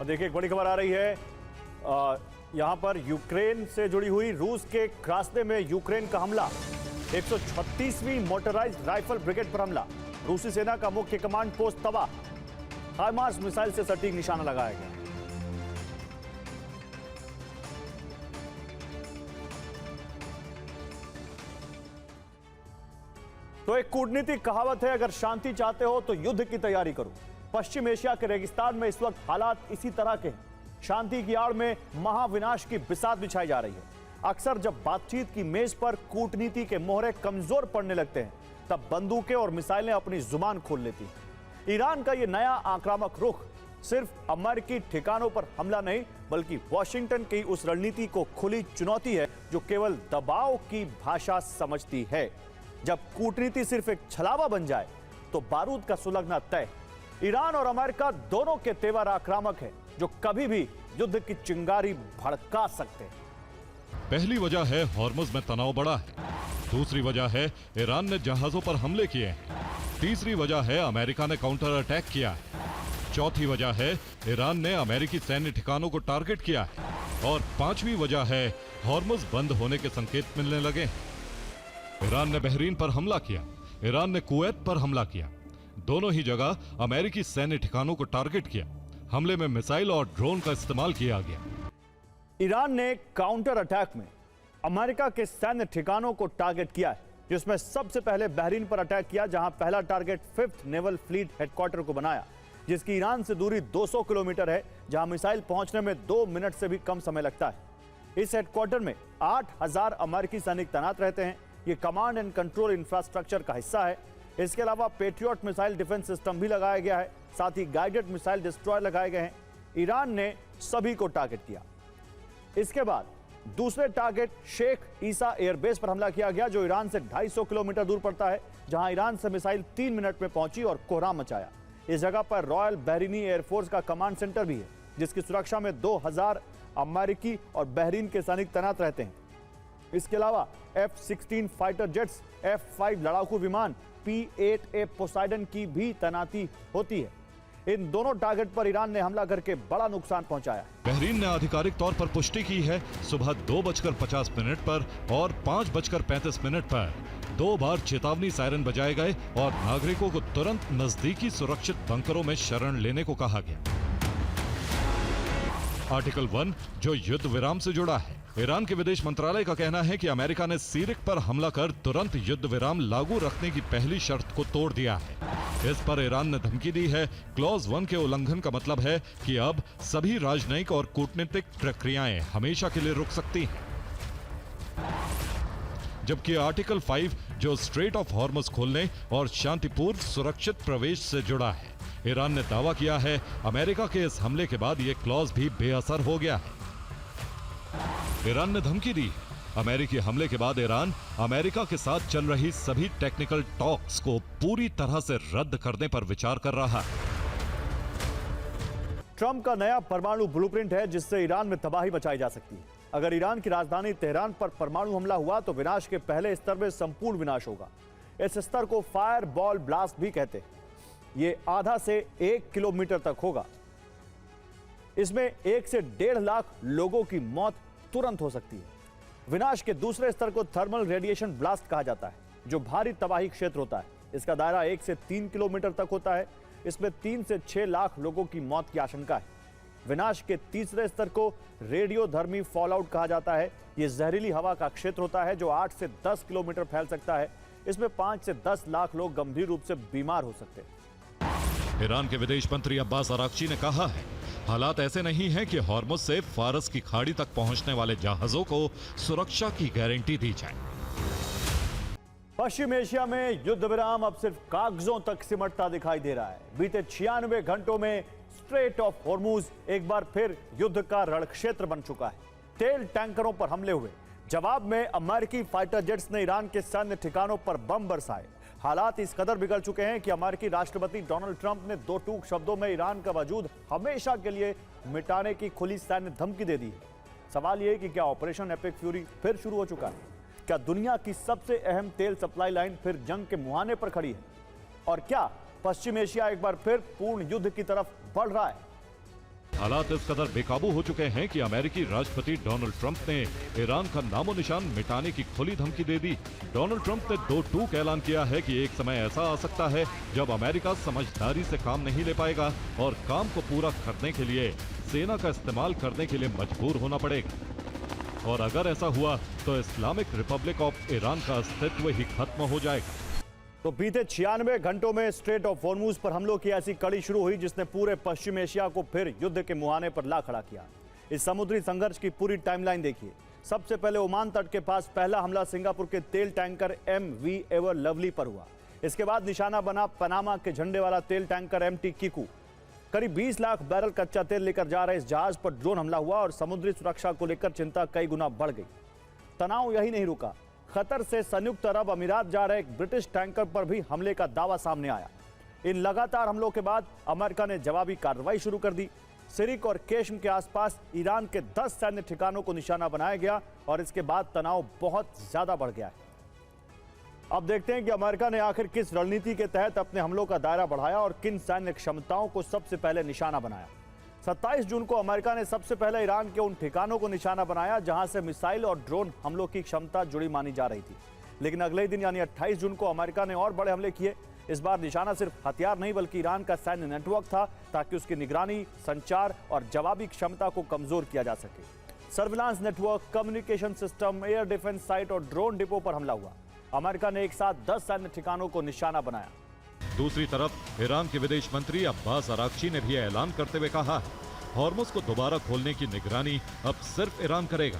और देखिए एक बड़ी खबर आ रही है यहां पर यूक्रेन से जुड़ी हुई। रूस के रास्ते में यूक्रेन का हमला, 136वीं मोटराइज्ड राइफल ब्रिगेड पर हमला, रूसी सेना का मुख्य कमांड पोस्ट तबाह, हाइमार्स मिसाइल से सटीक निशाना लगाया गया। तो एक कूटनीतिक कहावत है, अगर शांति चाहते हो तो युद्ध की तैयारी करो। पश्चिम एशिया के रेगिस्तान में इस वक्त हालात इसी तरह के हैं। शांति की आड़ में महाविनाश की बिसात बिछाई जा रही है। अक्सर जब बातचीत की मेज पर कूटनीति के मोहरे कमजोर पड़ने लगते हैं, तब बंदूकें और मिसाइलें अपनी जुबान खोल लेती हैं। ईरान का यह नया आक्रामक रुख सिर्फ अमेरिकी ठिकानों पर हमला नहीं, बल्कि वॉशिंगटन की उस रणनीति को खुली चुनौती है जो केवल दबाव की भाषा समझती है। जब कूटनीति सिर्फ एक छलावा बन जाए तो बारूद का सुलगना तय। ईरान और अमेरिका दोनों के तेवर आक्रामक है जो कभी भी युद्ध की चिंगारी भड़का सकते हैं। पहली वजह है हॉर्मुज में तनाव बढ़ा है, दूसरी वजह है ईरान ने जहाजों पर हमले किए हैं, तीसरी वजह है अमेरिका ने काउंटर अटैक किया है, चौथी वजह है ईरान ने अमेरिकी सैन्य ठिकानों को टारगेट किया है, और पांचवी वजह है हॉर्मुज बंद होने के संकेत मिलने लगे हैं। ईरान ने बहरीन पर हमला किया, ईरान ने कुवैत पर हमला किया, दोनों ही जगह अमेरिकी सैन्य ठिकानों को टारगेट किया। हमले में मिसाइल और ड्रोन का इस्तेमाल किया गया। ईरान ने काउंटर अटैक में अमेरिका के सैन्य ठिकानों को टारगेट किया है, जिसमें सबसे पहले बहरीन पर अटैक किया, जहां पहला target 5th naval fleet headquarter को बनाया, जिसकी ईरान से दूरी 200 किलोमीटर है, जहां मिसाइल पहुंचने में 2 मिनट से भी कम समय लगता है। इस हेडक्वार्टर में 8000 अमेरिकी सैनिक तैनात रहते हैं। ये कमांड एंड कंट्रोल इंफ्रास्ट्रक्चर का हिस्सा है। इसके अलावा पेट्रियट मिसाइल डिफेंस सिस्टम भी लगाया गया है, साथ ही गाइडेड मिसाइल डिस्ट्रॉयर लगाए गए हैं। ईरान ने सभी को टारगेट किया। इसके बाद दूसरे टारगेट शेख ईसा एयरबेस पर हमला किया गया, जो ईरान से 250 किलोमीटर दूर पड़ता है, जहां ईरान से मिसाइल 3 मिनट में पहुंची और कोहराम मचाया। इस जगह पर रॉयल बहरीनी एयरफोर्स का कमांड सेंटर भी है, जिसकी सुरक्षा में 2000 अमेरिकी और बहरीन के सैनिक तैनात रहते हैं। इसके अलावा F-16 फाइटर जेट्स, F-5 लड़ाकू विमान, P-8A पोसाइडन की भी तैनाती होती है। इन दोनों टारगेट पर ईरान ने हमला करके बड़ा नुकसान पहुंचाया। बहरीन ने आधिकारिक तौर पर पुष्टि की है, सुबह 2:50 पर और 5:35 पर 2 बार चेतावनी सायरन बजाए गए और नागरिकों को तुरंत नजदीकी सुरक्षित बंकरों में शरण लेने को कहा गया। आर्टिकल 1 जो युद्ध विराम से जुड़ा है। ईरान के विदेश मंत्रालय का कहना है कि अमेरिका ने सीरिक पर हमला कर तुरंत युद्ध विराम लागू रखने की पहली शर्त को तोड़ दिया है। इस पर ईरान ने धमकी दी है। क्लॉज 1 के उल्लंघन का मतलब है कि अब सभी राजनयिक और कूटनीतिक प्रक्रियाएं हमेशा के लिए रुक सकती हैं। जबकि आर्टिकल 5 जो स्ट्रेट ऑफ हॉर्मुज खोलने और शांतिपूर्ण सुरक्षित प्रवेश से जुड़ा है, ईरान ने दावा किया है अमेरिका के इस हमले के बाद यह क्लॉज भी बेअसर हो गया है। ईरान ने धमकी दी, अमेरिकी हमले के बाद ईरान अमेरिका के साथ चल रही सभी टेक्निकल टॉक्स को पूरी तरह से रद्द करने पर विचार कर रहा है। ट्रंप का नया परमाणु ब्लूप्रिंट है, जिससे ईरान में तबाही मचाई जा सकती है। अगर ईरान की राजधानी तेहरान पर परमाणु हमला हुआ तो विनाश के पहले स्तर में संपूर्ण विनाश होगा। इस स्तर को फायर बॉल ब्लास्ट भी कहते हैं। यह आधा से 1 किलोमीटर तक होगा। इसमें 1 से 1.5 लाख लोगों की मौत तुरंत हो सकती है। विनाश के दूसरे स्तर को थर्मल रेडिएशन ब्लास्ट कहा जाता है, जो भारी तबाही क्षेत्र होता है। इसका दायरा 1 से 3 किलोमीटर तक होता है। इसमें 3 से 6 लाख लोगों की मौत की आशंका है। विनाश के तीसरे स्तर को रेडियोधर्मी फॉलआउट कहा जाता है। यह जहरीली हवा का क्षेत्र होता है, जो 8 से 10 किलोमीटर फैल सकता है। इसमें 5 से 10 लाख लोग गंभीर रूप से बीमार हो सकते हैं। ईरान के विदेश मंत्री अब्बास अराक्ची ने कहा है, हालात ऐसे नहीं हैं कि हॉर्मुज से फारस की खाड़ी तक पहुंचने वाले जहाजों को सुरक्षा की गारंटी दी जाए। पश्चिम एशिया में युद्ध विराम अब सिर्फ कागजों तक सिमटता दिखाई दे रहा है। बीते 96 घंटों में स्ट्रेट ऑफ हॉर्मुज एक बार फिर युद्ध का रणक्षेत्र बन चुका है। तेल टैंकरों पर हमले हुए, जवाब में अमेरिकी फाइटर जेट्स ने ईरान के सैन्य ठिकानों पर बम बरसाए। हालात इस कदर बिगड़ चुके हैं कि अमेरिकी राष्ट्रपति डोनाल्ड ट्रंप ने 2 टूक शब्दों में ईरान का वजूद हमेशा के लिए मिटाने की खुली सैन्य धमकी दे दी है। सवाल यह है कि क्या ऑपरेशन एपिक फ्यूरी फिर शुरू हो चुका है? क्या दुनिया की सबसे अहम तेल सप्लाई लाइन फिर जंग के मुहाने पर खड़ी है? और क्या पश्चिम एशिया एक बार फिर पूर्ण युद्ध की तरफ बढ़ रहा है? हालात इस कदर बेकाबू हो चुके हैं कि अमेरिकी राष्ट्रपति डोनाल्ड ट्रंप ने ईरान का नामो निशान मिटाने की खुली धमकी दे दी। डोनाल्ड ट्रंप ने 2 टूक ऐलान किया है कि एक समय ऐसा आ सकता है जब अमेरिका समझदारी से काम नहीं ले पाएगा और काम को पूरा करने के लिए सेना का इस्तेमाल करने के लिए मजबूर होना पड़ेगा। और अगर ऐसा हुआ तो इस्लामिक रिपब्लिक ऑफ ईरान का अस्तित्व ही खत्म हो जाएगा। तो बीते 96 घंटों में स्ट्रेट ऑफ हॉर्मुज पर हमलों की ऐसी कड़ी शुरू हुई जिसने पूरे पश्चिम एशिया को फिर युद्ध के मुहाने पर ला खड़ा किया। इस समुद्री संघर्ष की पूरी टाइमलाइन देखिए। सबसे पहले ओमान तट के पास पहला हमला सिंगापुर के तेल टैंकर MV एवर लवली पर हुआ। इसके बाद निशाना बना पनामा के झंडे वाला तेल टैंकर MT किकू। करीब 20 लाख बैरल कच्चा तेल लेकर जा रहे इस जहाज पर ड्रोन हमला हुआ और समुद्री सुरक्षा को लेकर चिंता कई गुना बढ़ गई। तनाव यही नहीं रुका, कतर से संयुक्त अरब अमीरात जा रहे एक ब्रिटिश टैंकर पर भी हमले का दावा सामने आया। इन लगातार हमलों के बाद अमेरिका ने जवाबी कार्रवाई शुरू कर दी। सिरिक और केशम के आसपास ईरान के 10 सैन्य ठिकानों को निशाना बनाया गया और इसके बाद तनाव बहुत ज्यादा बढ़ गया है। अब देखते हैं कि अमेरिका ने आखिर किस रणनीति के तहत अपने हमलों का दायरा बढ़ाया और किन सैन्य क्षमताओं को सबसे पहले निशाना बनाया। 27 जून को अमेरिका ने सबसे पहले ईरान के उन ठिकानों को निशाना बनाया जहां से मिसाइल और ड्रोन हमलों की क्षमता जुड़ी मानी जा रही थी। लेकिन अगले दिन यानी 28 जून को अमेरिका ने और बड़े हमले किए। इस बार निशाना सिर्फ हथियार नहीं बल्कि ईरान का सैन्य नेटवर्क था, ताकि उसकी निगरानी, संचार और जवाबी क्षमता को कमजोर किया जा सके। Surveillance network, communication system, air defence site और ड्रोन डिपो पर हमला हुआ। अमेरिका ने एक साथ 10 सैन्य ठिकानों को निशाना बनाया। दूसरी तरफ ईरान के विदेश मंत्री अब्बास अराक्ची ने भी ऐलान करते हुए कहा, हॉर्मुज को दोबारा खोलने की निगरानी अब सिर्फ ईरान करेगा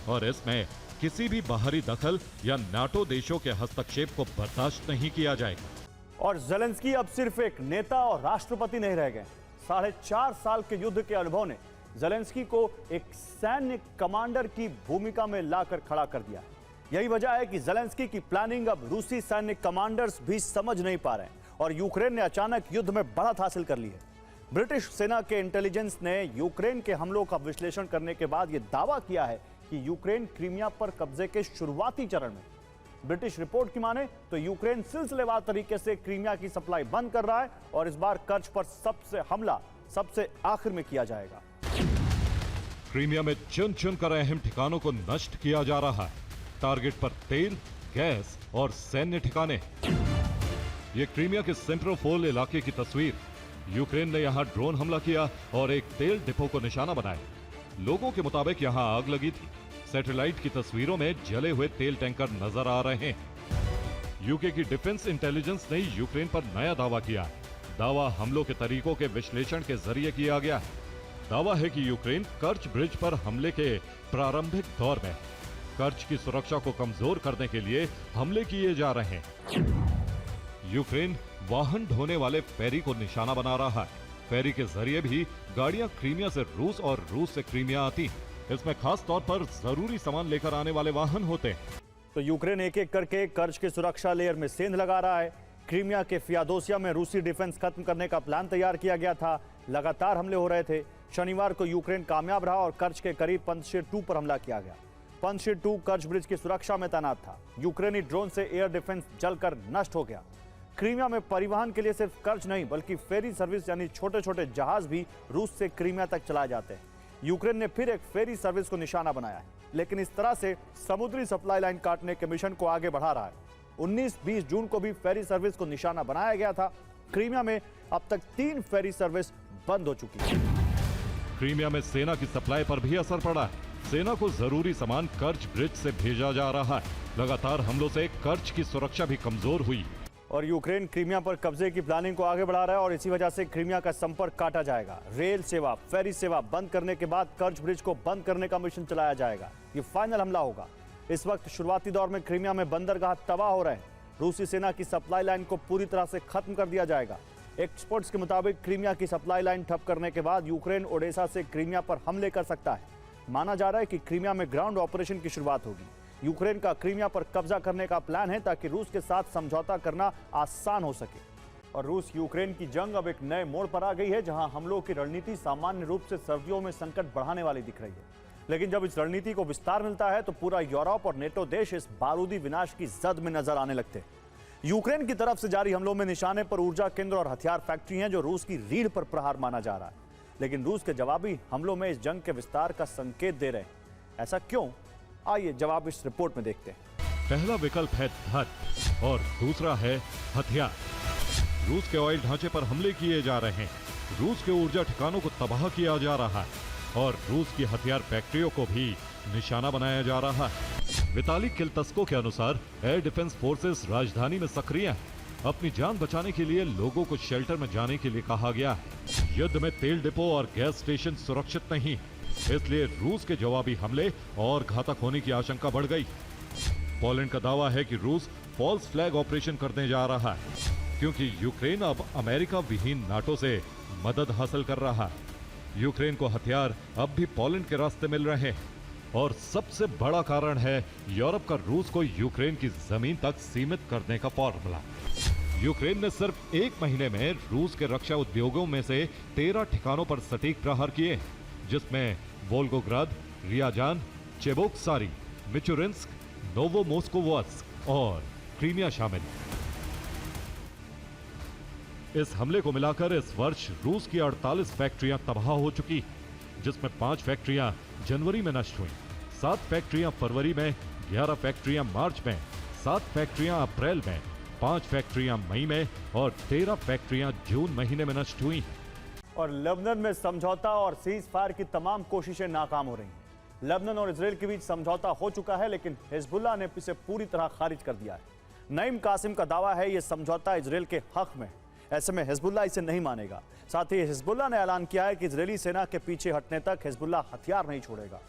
और इसमें किसी भी बाहरी दखल या नाटो देशों के हस्तक्षेप को बर्दाश्त नहीं किया जाएगा। और ज़ेलेंस्की अब सिर्फ एक नेता और राष्ट्रपति नहीं रह गए। 4.5 साल के युद्ध के अनुभव ने ज़ेलेंस्की को एक सैन्य कमांडर की भूमिका में लाकर खड़ा कर दिया। यही वजह है कि ज़ेलेंस्की की प्लानिंग अब रूसी सैन्य कमांडर्स भी समझ नहीं पा रहे हैं और यूक्रेन ने अचानक युद्ध में बढ़त हासिल कर ली है। ब्रिटिश सेना के इंटेलिजेंस ने यूक्रेन के हमलों का विश्लेषण करने के बाद यह दावा किया है कि यूक्रेन क्रीमिया पर कब्जे के शुरुआती चरण में। ब्रिटिश रिपोर्ट की माने तो यूक्रेन सिलसिलेवार तरीके से क्रीमिया की सप्लाई बंद कर रहा है और इस बार कर्ज पर हमला सबसे आखिर में किया जाएगा। क्रीमिया में चुन चुन कर अहम ठिकानों को नष्ट किया जा रहा है। टारगेट पर तेल, गैस और सैन्य ठिकाने। ये क्रीमिया के सेंट्रोपोल इलाके की तस्वीर। यूक्रेन ने यहां ड्रोन हमला किया और एक तेल डिपो को निशाना बनाया। लोगों के मुताबिक यहां आग लगी थी। सैटेलाइट की तस्वीरों में जले हुए तेल टैंकर नजर आ रहे हैं। यूके की डिफेंस इंटेलिजेंस ने यूक्रेन पर नया दावा किया। दावा हमलों के तरीकों के विश्लेषण के जरिए किया गया। दावा है कि यूक्रेन कर्च ब्रिज पर हमले के प्रारंभिक दौर में कर्च की सुरक्षा को कमजोर करने के लिए हमले किए जा रहे हैं। यूक्रेन वाहन ढोने वाले फेरी को निशाना बना रहा है। फेरी के जरिए भी गाड़ियां क्रीमिया से रूस और रूस से क्रीमिया आती। इसमें खास तौर पर जरूरी सामान लेकर आने वाले वाहन होते हैं। तो यूक्रेन एक एक करके कर्ज की सुरक्षा लेयर में सेंध लगा रहा है। क्रीमिया के फियादोसिया में रूसी डिफेंस खत्म करने का प्लान तैयार किया गया था। लगातार हमले हो रहे थे। शनिवार को यूक्रेन कामयाब रहा और कर्ज के करीब पंजशीर 2 पर हमला किया गया। पंजशीर 2 कर्ज ब्रिज की सुरक्षा में तैनात था। यूक्रेनी ड्रोन से एयर डिफेंस जलकर नष्ट हो गया। क्रीमिया में परिवहन के लिए सिर्फ कर्ज नहीं बल्कि फेरी सर्विस यानी छोटे छोटे जहाज भी रूस से क्रीमिया तक चलाए जाते हैं। यूक्रेन ने फिर एक फेरी सर्विस को निशाना बनाया है, लेकिन इस तरह से समुद्री सप्लाई लाइन काटने के मिशन को आगे बढ़ा रहा है। 19-20 जून को भी फेरी सर्विस को निशाना बनाया गया था। क्रीमिया में अब तक 3 फेरी सर्विस बंद हो चुकी है। क्रीमिया में सेना की सप्लाई पर भी असर पड़ा है। सेना को जरूरी सामान कर्च ब्रिज से भेजा जा रहा है। लगातार हमलों से कर्च की सुरक्षा भी कमजोर हुई और यूक्रेन क्रीमिया पर कब्जे की प्लानिंग को आगे बढ़ा रहा है और इसी वजह से क्रीमिया का संपर्क काटा जाएगा। रेल सेवा, फेरी सेवा बंद करने के बाद कर्च ब्रिज को बंद करने का मिशन चलाया जाएगा। ये फाइनल हमला होगा। इस वक्त शुरुआती दौर में क्रीमिया में बंदरगाह तबाह हो रहे हैं। रूसी सेना की सप्लाई लाइन को पूरी तरह से खत्म कर दिया जाएगा। एक्सपर्ट्स के मुताबिक क्रीमिया की सप्लाई लाइन ठप करने के बाद यूक्रेन ओडेसा से क्रीमिया पर हमले कर सकता है। माना जा रहा है कि क्रीमिया में ग्राउंड ऑपरेशन की शुरुआत होगी। यूक्रेन का क्रीमिया पर कब्जा करने का प्लान है ताकि रूस के साथ समझौता करना आसान हो सके। और रूस यूक्रेन की जंग अब एक नए मोड़ पर आ गई है, जहां हमलों की रणनीति सामान्य रूप से सर्दियों में संकट बढ़ाने वाली दिख रही है। लेकिन जब इस रणनीति को विस्तार मिलता है तो पूरा यूरोप और नेटो देश इस बारूदी विनाश की जद में नजर आने लगते हैं। यूक्रेन की तरफ से जारी हमलों में निशाने पर ऊर्जा केंद्र और हथियार फैक्ट्री हैं, जो रूस की रीढ़ पर प्रहार माना जा रहा है। लेकिन रूस के जवाबी हमलों में इस जंग के विस्तार का संकेत दे रहे हैं। ऐसा क्यों? आइए जवाब इस रिपोर्ट में देखते हैं। पहला विकल्प है धन और दूसरा है हथियार। रूस के ऑयल ढांचे पर हमले किए जा रहे हैं, रूस के ऊर्जा ठिकानों को तबाह किया जा रहा है और रूस की हथियार फैक्ट्रियों को भी निशाना बनाया जा रहा है। विताली किल्तस्को के अनुसार एयर डिफेंस फोर्सेस राजधानी में सक्रिय हैं। अपनी जान बचाने के लिए लोगों को शेल्टर में जाने के लिए कहा गया है। युद्ध में तेल डिपो और गैस स्टेशन सुरक्षित नहीं है, इसलिए रूस के जवाबी हमले और घातक होने की आशंका बढ़ गई। पोलैंड का दावा है कि रूस फॉल्स फ्लैग ऑपरेशन करने जा रहा है, क्योंकि यूक्रेन अब अमेरिका विहीन नाटो से मदद हासिल कर रहा है। यूक्रेन को हथियार अब भी पोलैंड के रास्ते मिल रहे हैं और सबसे बड़ा कारण है यूरोप का रूस को यूक्रेन की जमीन तक सीमित करने का फॉर्मूला। यूक्रेन ने सिर्फ 1 महीने में रूस के रक्षा उद्योगों में से 13 ठिकानों पर सटीक प्रहार किए, जिसमें वोल्गोग्राद, रियाजान, चेबोक्सारी, मिचुरिन्स्क, नोवोमोस्कोवस्क और क्रीमिया शामिल। इस हमले को मिलाकर इस वर्ष रूस की 48 फैक्ट्रियां तबाह हो चुकी, जिसमें 5 फैक्ट्रियां जनवरी में नष्ट हुई, 7 फैक्ट्रियां फरवरी में, 11 फैक्ट्रियां मार्च में, 7 फैक्ट्रियां अप्रैल में, 5 फैक्ट्रियां मई में और 13 फैक्ट्रियां जून महीने में नष्ट हुई। और लेबनान में समझौता और सीज फायर की तमाम कोशिशें नाकाम हो रही हैं। लेबनान और इजराइल के बीच समझौता हो चुका है, लेकिन हिजबुल्लाह ने इसे पूरी तरह खारिज कर दिया है। नईम कासिम का दावा है यह समझौता इजराइल के हक में, ऐसे में हिजबुल्लाह इसे नहीं मानेगा। साथ ही हिजबुल्लाह ने ऐलान किया है कि इजरायली सेना के पीछे हटने तक हिजबुल्लाह हथियार नहीं छोड़ेगा।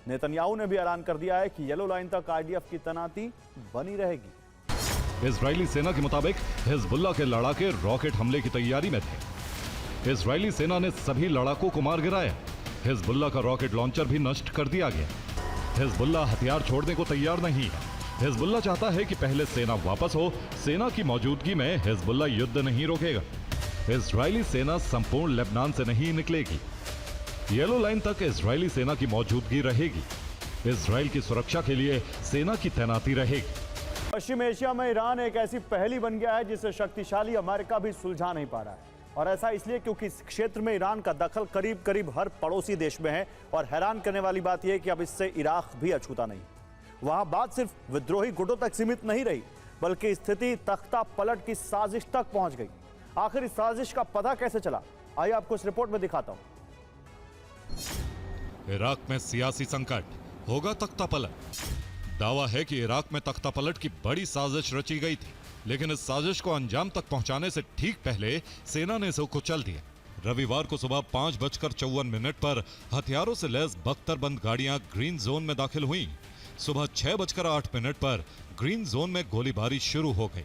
नेतन्याहू ने भी ऐलान कर दिया है कि येलो लाइन तक आईडीएफ की तैनाती बनी रहेगी। इजरायली सेना के मुताबिक हिजबुल्लाह के लड़ाके रॉकेट हमले की तैयारी में थे। इजरायली सेना ने सभी लड़ाकों को मार गिराया। हिजबुल्लाह का रॉकेट लॉन्चर भी नष्ट कर दिया गया। हिजबुल्लाह हथियार छोड़ने को तैयार नहीं है। हिजबुल्लाह चाहता है कि पहले सेना वापस हो। सेना की मौजूदगी में हिजबुल्लाह युद्ध नहीं रोकेगा। इजरायली सेना संपूर्ण लेबनान से नहीं निकलेगी। येलो लाइन तक इजरायली सेना की मौजूदगी रहेगी। इजरायल की सुरक्षा के लिए सेना की तैनाती रहेगी। पश्चिम एशिया में ईरान एक ऐसी पहेली बन गया है जिसे शक्तिशाली अमेरिका भी सुलझा नहीं पा रहा है, और ऐसा इसलिए क्योंकि इस क्षेत्र में ईरान का दखल करीब करीब हर पड़ोसी देश में है। और हैरान करने वाली बात यह है कि अब इससे इराक भी अछूता नहीं। वहां बात सिर्फ विद्रोही गुटों तक सीमित नहीं रही, बल्कि स्थिति तख्ता पलट की साजिश तक पहुंच गई। आखिर इस साजिश का पता कैसे चला, आइए आपको इस रिपोर्ट में दिखाता हूं। इराक में सियासी संकट, होगा तख्ता पलट। दावा है कि इराक में तख्ता पलट की बड़ी साजिश रची गई थी, लेकिन इस साजिश को अंजाम तक पहुंचाने से ठीक पहले सेना ने इसे कुचल दिया। रविवार को सुबह 5:54 पर हथियारों से लैस बख्तरबंद गाड़ियां ग्रीन जोन में दाखिल हुई। सुबह 6:08 पर ग्रीन जोन में गोलीबारी शुरू हो गई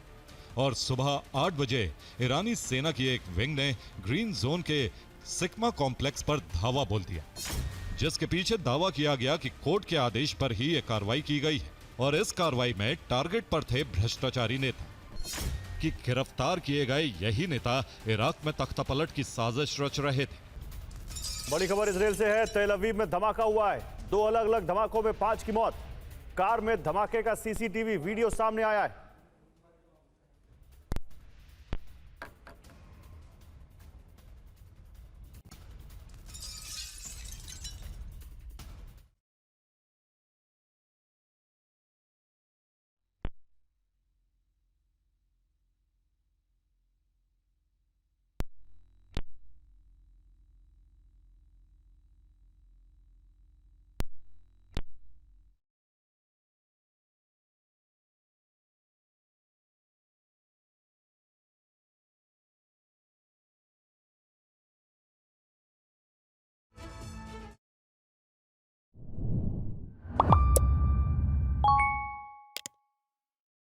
और सुबह 8 बजे ईरानी सेना की एक विंग ने ग्रीन जोन के सिग्मा कॉम्प्लेक्स पर धावा बोल दिया, जिसके पीछे दावा किया गया कि कोर्ट के आदेश पर ही यह कार्रवाई की गई है। और इस कार्रवाई में टारगेट पर थे भ्रष्टाचारी नेता। कि गिरफ्तार किए गए यही नेता इराक में तख्ता पलट की साजिश रच रहे थे। बड़ी खबर इजराइल से है। तेल अवीव में धमाका हुआ है। 2 अलग अलग धमाकों में 5 की मौत। कार में धमाके का सीसीटीवी वीडियो सामने आया है।